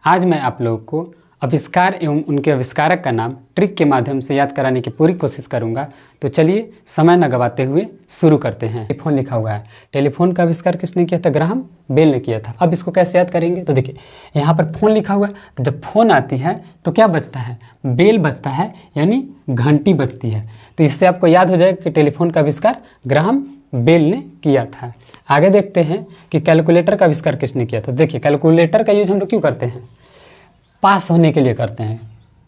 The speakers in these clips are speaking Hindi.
आज मैं आप लोगों को आविष्कार एवं उनके आविष्कारक का नाम ट्रिक के माध्यम से याद कराने की पूरी कोशिश करूंगा। तो चलिए समय न गवाते हुए शुरू करते हैं। टेलीफोन लिखा हुआ है। टेलीफोन का आविष्कार किसने किया था? ग्राहम बेल ने किया था। अब इसको कैसे याद करेंगे? तो देखिए यहाँ पर फोन लिखा हुआ है, तो जब फोन आती है तो क्या बजता है? बेल बजता है, यानी घंटी बजती है। तो इससे आपको याद हो जाएगा कि टेलीफोन का आविष्कार ग्राहम बेल ने किया था। आगे देखते हैं कि कैलकुलेटर का आविष्कार किसने किया था। देखिए कैलकुलेटर का यूज हम लोग क्यों करते हैं? पास होने के लिए करते हैं।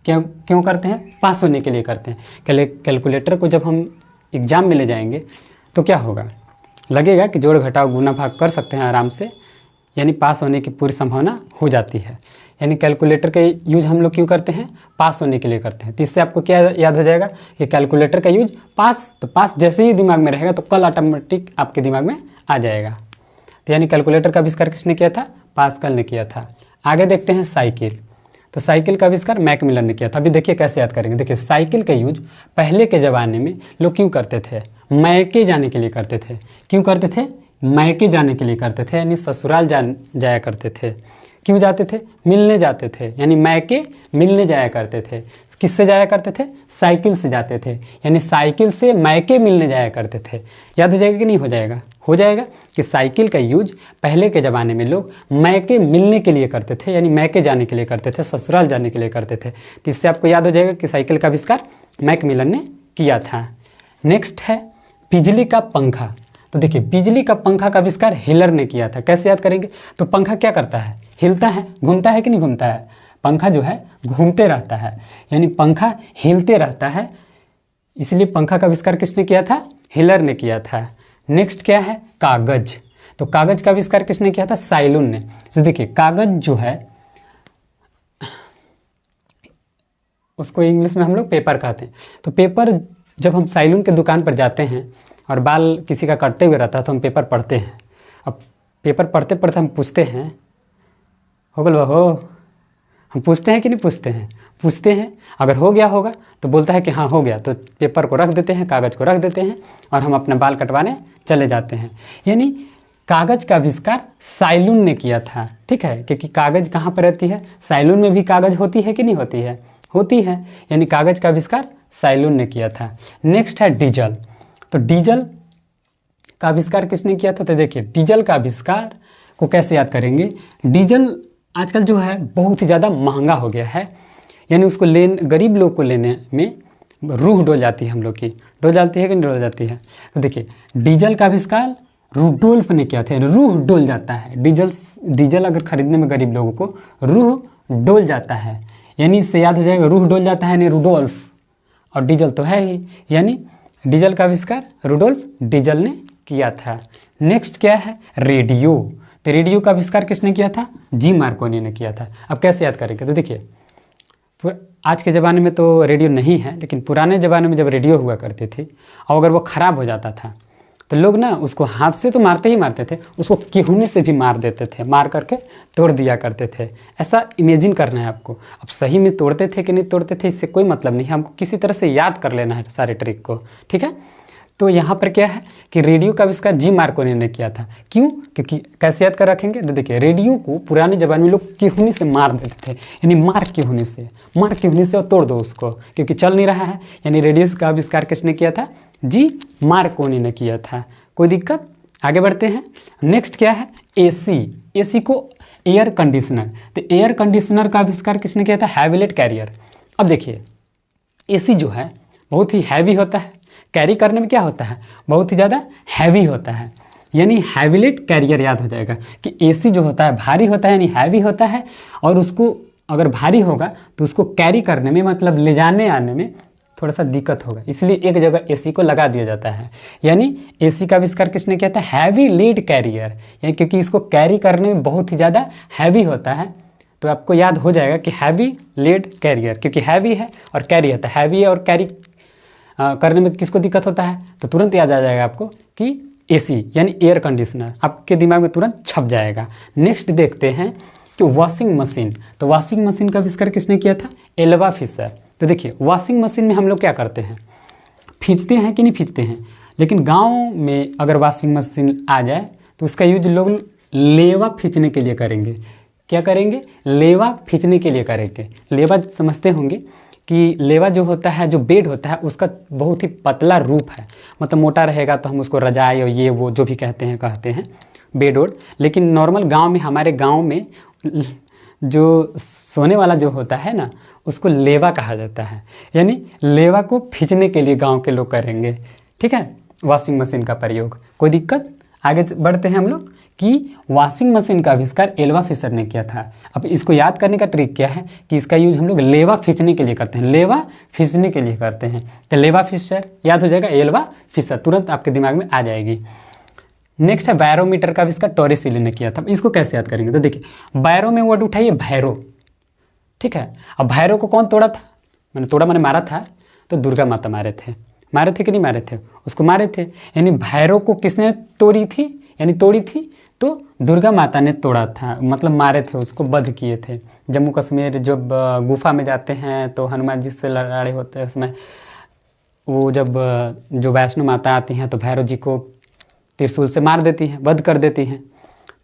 क्यों करते हैं? पास होने के लिए करते हैं। कैलकुलेटर को जब हम एग्ज़ाम में ले जाएंगे तो क्या होगा? लगेगा कि जोड़ घटाव गुना भाग कर सकते हैं आराम से, यानी पास होने की पूरी संभावना हो जाती है। यानी कैलकुलेटर का यूज हम लोग क्यों करते हैं? पास होने के लिए करते हैं। तो इससे आपको क्या याद हो जाएगा कि कैलकुलेटर का यूज पास, तो पास जैसे ही दिमाग में रहेगा तो कल ऑटोमेटिक आपके दिमाग में आ जाएगा। तो यानी कैलकुलेटर का आविष्कार किसने किया था? पास्कल ने किया था। आगे देखते हैं साइकिल। तो साइकिल का आविष्कार मैकमिलन ने किया था। अभी देखिए कैसे याद करेंगे। देखिए साइकिल का यूज पहले के ज़माने में लोग क्यों करते थे? मैके जाने के लिए करते थे। क्यों करते थे? मैके जाने के लिए करते थे, यानी ससुराल जाया करते थे। क्यों जाते थे? मिलने जाते थे, यानी मैके मिलने जाया करते थे। किससे जाया करते थे? साइकिल से जाते थे, यानी साइकिल से मैके मिलने जाया करते थे। याद हो जाएगा कि नहीं हो जाएगा? हो जाएगा कि साइकिल का यूज पहले के ज़माने में लोग मैके मिलने के लिए करते थे, यानी मैके जाने के लिए करते थे, ससुराल जाने के लिए करते थे। तो इससे आपको याद हो जाएगा कि साइकिल का आविष्कार मैकमिलन ने किया था। नेक्स्ट है बिजली का पंखा। तो देखिए बिजली का पंखा का आविष्कार हिलर ने किया था। कैसे याद करेंगे? तो पंखा क्या करता है? हिलता है, घूमता है कि नहीं घूमता है? पंखा जो है घूमते रहता है, यानी पंखा हिलते रहता है। इसलिए पंखा का आविष्कार किसने किया था? हिलर ने किया था। नेक्स्ट क्या है? कागज। तो कागज का आविष्कार किसने किया था? साइलून ने। तो देखिए कागज जो है उसको इंग्लिश में हम लोग पेपर कहते हैं। तो पेपर जब हम साइलून के दुकान पर जाते हैं और बाल किसी का कटते हुए रहता है तो हम पेपर पढ़ते हैं। अब पेपर पढ़ते पढ़ते हम पूछते हैं, हो गल हो, हम पूछते हैं कि नहीं पूछते हैं? पूछते हैं। अगर हो गया होगा तो बोलता है कि हाँ हो गया, तो पेपर को रख देते हैं, कागज़ को रख देते हैं और हम अपना बाल कटवाने चले जाते हैं। यानी कागज़ का आविष्कार साइलून ने किया था। ठीक है, क्योंकि कागज़ कहाँ पर रहती है? साइलून में भी कागज़ होती है कि नहीं होती है? होती है, यानी कागज़ का आविष्कार साइलून ने किया था। नेक्स्ट है डीजल। तो डीजल का आविष्कार किसने किया था? तो देखिए डीजल का आविष्कार को कैसे याद करेंगे? डीजल आजकल जो है बहुत ही ज़्यादा महंगा हो गया है, यानी उसको गरीब लोग को लेने में रूह डोल जाती है। हम लोग की डोल जाती है कि नहीं डोल जाती है? तो देखिए डीजल का आविष्कार रुडोल्फ ने किया था। रूह डोल जाता है। डीजल अगर खरीदने में गरीब लोगों को रूह डोल जाता है, यानी इससे याद हो जाएगा रूह डोल जाता है, यानी रुडोल्फ, और डीजल तो है ही, यानी डीजल का आविष्कार रुडोल्फ डीजल ने किया था। नेक्स्ट क्या है? रेडियो। तो रेडियो का आविष्कार किसने किया था? जी मार्कोनी ने किया था। अब कैसे याद करेंगे? तो देखिए आज के ज़माने में तो रेडियो नहीं है, लेकिन पुराने ज़माने में जब रेडियो हुआ करती थी और अगर वो ख़राब हो जाता था तो लोग ना उसको हाथ से तो मारते ही मारते थे, उसको किहुने से भी मार देते थे, मार करके तोड़ दिया करते थे। ऐसा इमेजिन करना है आपको। अब सही में तोड़ते थे कि नहीं तोड़ते थे इससे कोई मतलब नहीं है, हमको किसी तरह से याद कर लेना है सारे ट्रिक को। ठीक है, तो यहाँ पर क्या है कि रेडियो का आविष्कार जी मार्कोनी ने किया था। क्यों? क्योंकि कैसे याद कर रखेंगे? तो देखिए रेडियो को पुराने ज़माने में लोग किहुनी से मार देते थे, यानी मार किहुनी से और तोड़ दो उसको, क्योंकि चल नहीं रहा है। यानी रेडियो का आविष्कार किसने किया था? जी मार्कोनी ने किया था। कोई दिक्कत? आगे बढ़ते हैं। नेक्स्ट क्या है? एसी। एसी को एयर कंडीशनर। तो एयर कंडीशनर का आविष्कार किसने किया था? हैविलेट कैरियर। अब देखिए एसी जो है बहुत ही हैवी होता है, कैरी करने में क्या होता है? बहुत ही ज़्यादा हैवी होता है, यानी हैविलेट कैरियर। याद हो जाएगा कि एसी जो होता है भारी होता है, यानी हैवी होता है, और उसको अगर भारी होगा तो उसको कैरी करने में, मतलब ले जाने आने में थोड़ा सा दिक्कत होगा, इसलिए एक जगह एसी को लगा दिया जाता है। यानी एसी का आविष्कार किसने किया था? हैवी लीड कैरियर, यानी क्योंकि इसको कैरी करने में बहुत ही ज़्यादा हैवी होता है, तो आपको याद हो जाएगा कि हैवी लीड कैरियर, क्योंकि हैवी है और कैरी होता है। हैवी है और कैरी करने में किसको दिक्कत होता है? तो तुरंत याद आ जाएगा आपको कि एसी यानी एयर कंडीशनर, आपके दिमाग में तुरंत छप जाएगा। नेक्स्ट देखते हैं कि वॉशिंग मशीन। तो वॉशिंग मशीन का आविष्कार किसने किया था? Alva Fisher. तो देखिए वॉशिंग मशीन में हम लोग क्या करते हैं? खींचते हैं कि नहीं खींचते हैं? लेकिन गाँव में अगर वॉशिंग मशीन आ जाए तो उसका यूज लोग लेवा खींचने के लिए करेंगे। क्या करेंगे, लेवा खींचने के लिए करेंगे। लेवा समझते होंगे कि लेवा जो होता है, जो बेड होता है, उसका बहुत ही पतला रूप है, मतलब मोटा रहेगा तो हम उसको रजाई और ये वो जो भी कहते हैं बेड वोड। लेकिन नॉर्मल गांव में, हमारे गांव में जो सोने वाला जो होता है ना, उसको लेवा कहा जाता है। यानी लेवा को खींचने के लिए गांव के लोग करेंगे, ठीक है, वॉशिंग मशीन का प्रयोग। कोई दिक्कत? आगे बढ़ते हैं हम लोग कि वॉशिंग मशीन का आविष्कार एल्वा फिशर ने किया था। अब इसको याद करने का ट्रिक क्या है कि इसका यूज हम लोग लेवा खींचने के लिए करते हैं, लेवा खींचने के लिए करते हैं। तो लेवा फिशर याद हो जाएगा, एल्वा फिशर तुरंत आपके दिमाग में आ जाएगी। नेक्स्ट है बैरोमीटर का आविष्कार टॉरेसिली ने किया था। इसको कैसे याद करेंगे, तो देखिए बैरो में वर्ड उठाइए भैरो, ठीक है। अब भैरो को कौन तोड़ा था, मैंने मारा था, तो दुर्गा माता मारे थे कि नहीं मारे थे, उसको मारे थे। यानी भैरो को किसने तोड़ी थी, यानी तोड़ी थी, तो दुर्गा माता ने तोड़ा था, मतलब मारे थे, उसको वध किए थे। जम्मू कश्मीर जब गुफा में जाते हैं तो हनुमान जी से लड़ाई होते हैं, उसमें वो जब जो वैष्णो माता आती हैं तो भैरव जी को त्रिशूल से मार देती हैं, वध कर देती हैं।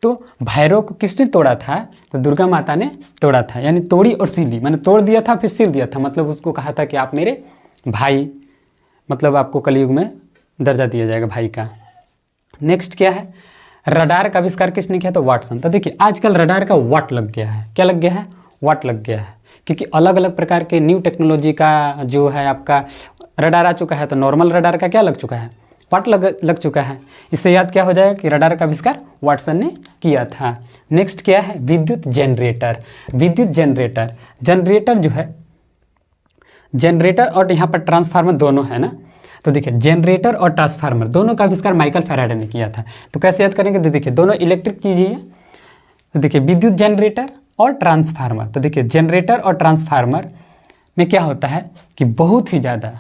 तो भैरव को किसने तोड़ा था, तो दुर्गा माता ने तोड़ा था। यानी तोड़ी और सिली, मैंने तोड़ दिया था फिर सिल दिया था, मतलब उसको कहा था कि आप मेरे भाई, मतलब आपको कलयुग में दर्जा दिया जाएगा भाई का। नेक्स्ट क्या है, रडार का आविष्कार किसने किया, तो वाटसन। तो देखिए आजकल रडार का वाट लग गया है, क्या लग गया है, वाट लग गया है, क्योंकि अलग अलग प्रकार के न्यू टेक्नोलॉजी का जो है आपका रडार आ चुका है। तो नॉर्मल रडार का क्या लग चुका है, वाट लग चुका है। इससे याद क्या हो जाएगा कि रडार का आविष्कार वाटसन ने किया था। नेक्स्ट क्या है, विद्युत जनरेटर। विद्युत जनरेटर जो है, जनरेटर और यहाँ पर ट्रांसफार्मर दोनों है ना, तो देखिए जनरेटर और ट्रांसफार्मर दोनों का आविष्कार माइकल फैराडे ने किया था। तो कैसे याद करेंगे, तो देखिए दोनों इलेक्ट्रिक चीज़ें हैं। तो देखिए विद्युत जनरेटर और ट्रांसफार्मर, तो देखिए जनरेटर और ट्रांसफार्मर में क्या होता है कि बहुत ही ज़्यादा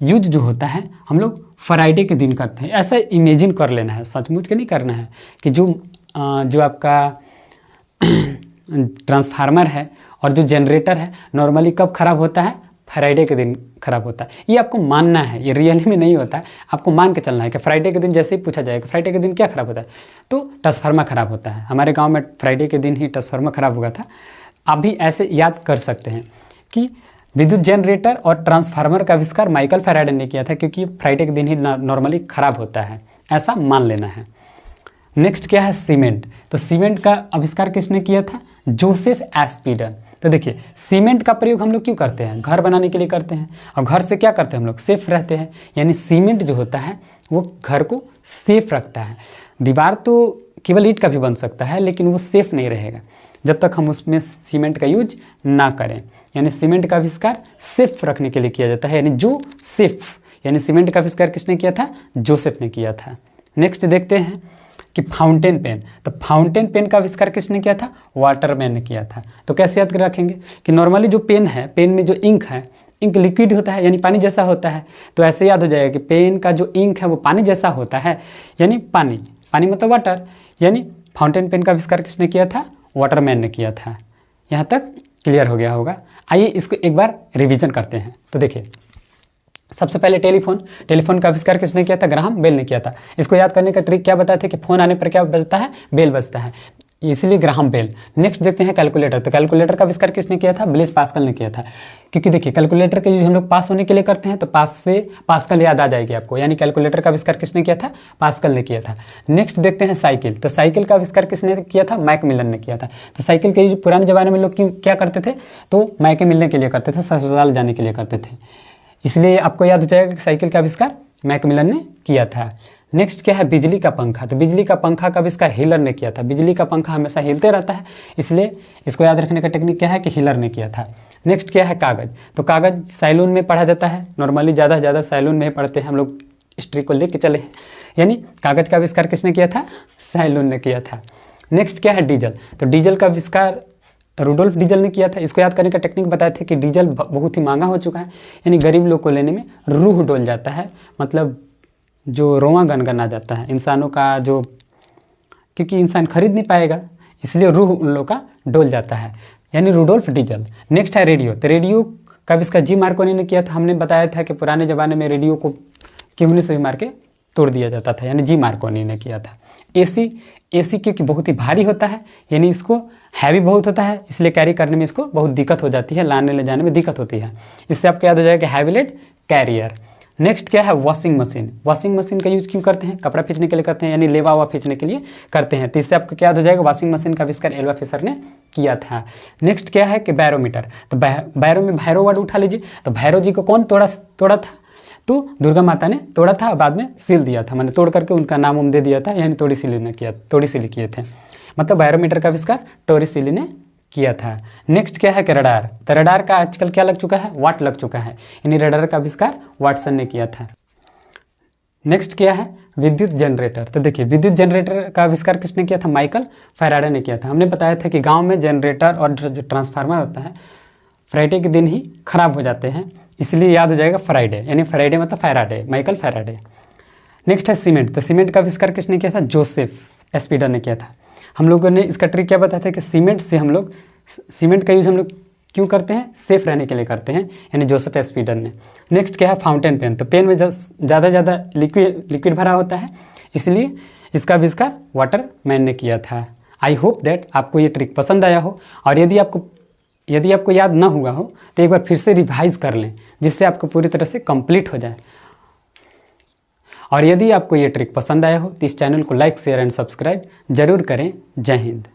यूज जो होता है हम लोग फ्राइडे के दिन करते हैं। ऐसा इमेजिन कर लेना है, सचमुच के नहीं करना है, कि जो आपका ट्रांसफार्मर है और जो जनरेटर है नॉर्मली कब खराब होता है, फ्राइडे के दिन खराब होता है। ये आपको मानना है, ये रियली में नहीं होता है, आपको मान के चलना है कि फ्राइडे के दिन जैसे ही पूछा जाएगा फ्राइडे के दिन क्या खराब होता है, तो ट्रांसफार्मर खराब होता है। हमारे गांव में फ्राइडे के दिन ही ट्रांसफार्मर खराब हुआ था। आप भी ऐसे याद कर सकते हैं कि विद्युत जनरेटर और ट्रांसफार्मर का आविष्कार माइकल फैराडे ने किया था, क्योंकि फ्राइडे के दिन ही नॉर्मली खराब होता है, ऐसा मान लेना है। नेक्स्ट क्या है, सीमेंट। तो सीमेंट का आविष्कार किसने किया था, जोसेफ एस्पिडन। तो देखिए सीमेंट का प्रयोग हम लोग क्यों करते हैं, घर बनाने के लिए करते हैं, और घर से क्या करते हैं हम लोग, सेफ रहते हैं। यानी सीमेंट जो होता है वो घर को सेफ रखता है। दीवार तो केवल ईंट का भी बन सकता है, लेकिन वो सेफ नहीं रहेगा जब तक हम उसमें सीमेंट का यूज ना करें। यानी सीमेंट का आविष्कार सेफ रखने के लिए किया जाता है, यानी जो सेफ, यानी सीमेंट का आविष्कार किसने किया था, जोसेफ ने किया था। नेक्स्ट देखते हैं कि फाउंटेन पेन। तो फाउंटेन पेन का आविष्कार किसने किया था, वाटरमैन ने किया था। तो कैसे याद रखेंगे कि नॉर्मली जो पेन है, पेन में जो इंक है, इंक लिक्विड होता है, यानी पानी जैसा होता है। तो ऐसे याद हो जाएगा कि पेन का जो इंक है वो पानी जैसा होता है, यानी पानी मतलब वाटर। यानी फाउंटेन पेन का आविष्कार किसने किया था, वाटरमैन ने किया था। यहाँ तक क्लियर हो गया होगा। आइए इसको एक बार रिवीजन करते हैं। तो देखिए सबसे पहले टेलीफोन का आविष्कार किसने किया था, ग्राहम बेल ने किया था। इसको याद करने का ट्रिक क्या बताया था कि फ़ोन आने पर क्या बजता है, बेल बजता है, इसलिए ग्राहम बेल। नेक्स्ट देखते हैं कैलकुलेटर। तो कैलकुलेटर का आविष्कार किसने किया था, ब्लेज पास्कल ने किया था। क्योंकि देखिए कैलकुलेटर का यूज हम लोग पास होने के लिए करते हैं, तो पास से पास्कल याद आ जाएगी आपको, यानी कैलकुलेटर का आविष्कार किसने किया था, पास्कल ने किया था। नेक्स्ट देखते हैं साइकिल। तो साइकिल का आविष्कार किसने किया था, मैकमिलन ने किया था। तो साइकिल के यूज पुराने ज़माने में लोग क्या करते थे, तो मैके मिलने के लिए करते थे, ससुराल जाने के लिए करते थे, इसलिए आपको याद हो जाएगा कि साइकिल का आविष्कार मैकमिलन ने किया था। नेक्स्ट क्या है, बिजली का पंखा। तो बिजली का पंखा का आविष्कार हिलर ने किया था। बिजली का पंखा हमेशा हिलते रहता है, इसलिए इसको याद रखने का टेक्निक क्या है कि हिलर ने किया था। नेक्स्ट क्या है, कागज़। तो कागज़ सैलून में पढ़ा जाता है, नॉर्मली ज़्यादा से ज़्यादा सैलून में ही पढ़ते हैं हम लोग, हिस्ट्री को लेके चले, यानी कागज़ का आविष्कार किसने किया था, सैलून ने किया था। नेक्स्ट क्या है, डीजल। तो डीजल का आविष्कार रुडोल्फ डीजल ने किया था। इसको याद करने का टेक्निक बताए थे कि डीजल बहुत ही महंगा हो चुका है, यानी गरीब लोग को लेने में रूह डोल जाता है, मतलब जो रोआ गनगना जाता है इंसानों का, जो क्योंकि इंसान खरीद नहीं पाएगा, इसलिए रूह उन लोग का डोल जाता है, यानी रुडोल्फ डीजल। नेक्स्ट है रेडियो। तो रेडियो का आविष्कार जी मार्कोनी ने किया था। हमने बताया था कि पुराने ज़माने में रेडियो को केहूने से भी मार के तोड़ दिया जाता था, यानी जी मार्कोनी ने किया था। एसी क्योंकि बहुत ही भारी होता है, यानी इसको हैवी बहुत होता है, इसलिए कैरी करने में इसको बहुत दिक्कत हो जाती है, लाने ले जाने में दिक्कत होती है। इससे आपको याद हो जाएगा हैवी लेड कैरियर। नेक्स्ट क्या है, वॉशिंग मशीन। वॉशिंग मशीन का यूज क्यों करते हैं, कपड़ा खींचने के लिए करते हैं, यानी लेवा हुआ खींचने के लिए करते हैं। तो इससे आपको क्या याद हो जाएगा, वॉशिंग मशीन का आविष्कार एल्वा फिशर ने किया था। नेक्स्ट क्या है कि बैरोमीटर। तो बैरो में भैरव वर्ड उठा लीजिए। तो भैरव जी को कौन तोड़ा था, तो दुर्गा माता ने तोड़ा था, बाद में सील दिया था, मैंने तोड़ करके उनका नाम दे दिया था, यानी तोड़ी सीली किए थे। मतलब बैरोमीटर का आविष्कार टोरिसिली ने किया था। नेक्स्ट क्या है कि रडार। तो रडार का आजकल क्या लग चुका है, वाट लग चुका है, यानी रडार का आविष्कार वाटसन ने किया था। नेक्स्ट क्या है, विद्युत जनरेटर। तो देखिए विद्युत जनरेटर का आविष्कार किसने किया था, माइकल फैराडे ने किया था। हमने बताया था कि गांव में जनरेटर और जो ट्रांसफार्मर होता है फ्राइडे के दिन ही खराब हो जाते हैं, इसलिए याद हो जाएगा फ्राइडे, यानी फ्राइडे मतलब फैराडे, माइकल फैराडे। नेक्स्ट है सीमेंट। तो सीमेंट का आविष्कार किसने किया था, जोसेफ एस्पीडर ने किया था। हम लोगों ने इसका ट्रिक क्या बताया था कि सीमेंट का यूज हम लोग क्यों करते हैं, सेफ रहने के लिए करते हैं, यानी जोसेफ एस्पीडर ने। नेक्स्ट क्या है, फाउंटेन पेन। तो पेन में ज़्यादा लिक्विड भरा होता है, इसलिए इसका आविष्कार वाटरमैन ने किया था। आई होप दैट आपको ये ट्रिक पसंद आया हो, और यदि आपको याद ना हुआ हो तो एक बार फिर से रिवाइज कर लें, जिससे आपको पूरी तरह से कंप्लीट हो जाए। और यदि आपको ये ट्रिक पसंद आया हो तो इस चैनल को लाइक, शेयर एंड सब्सक्राइब जरूर करें। जय हिंद।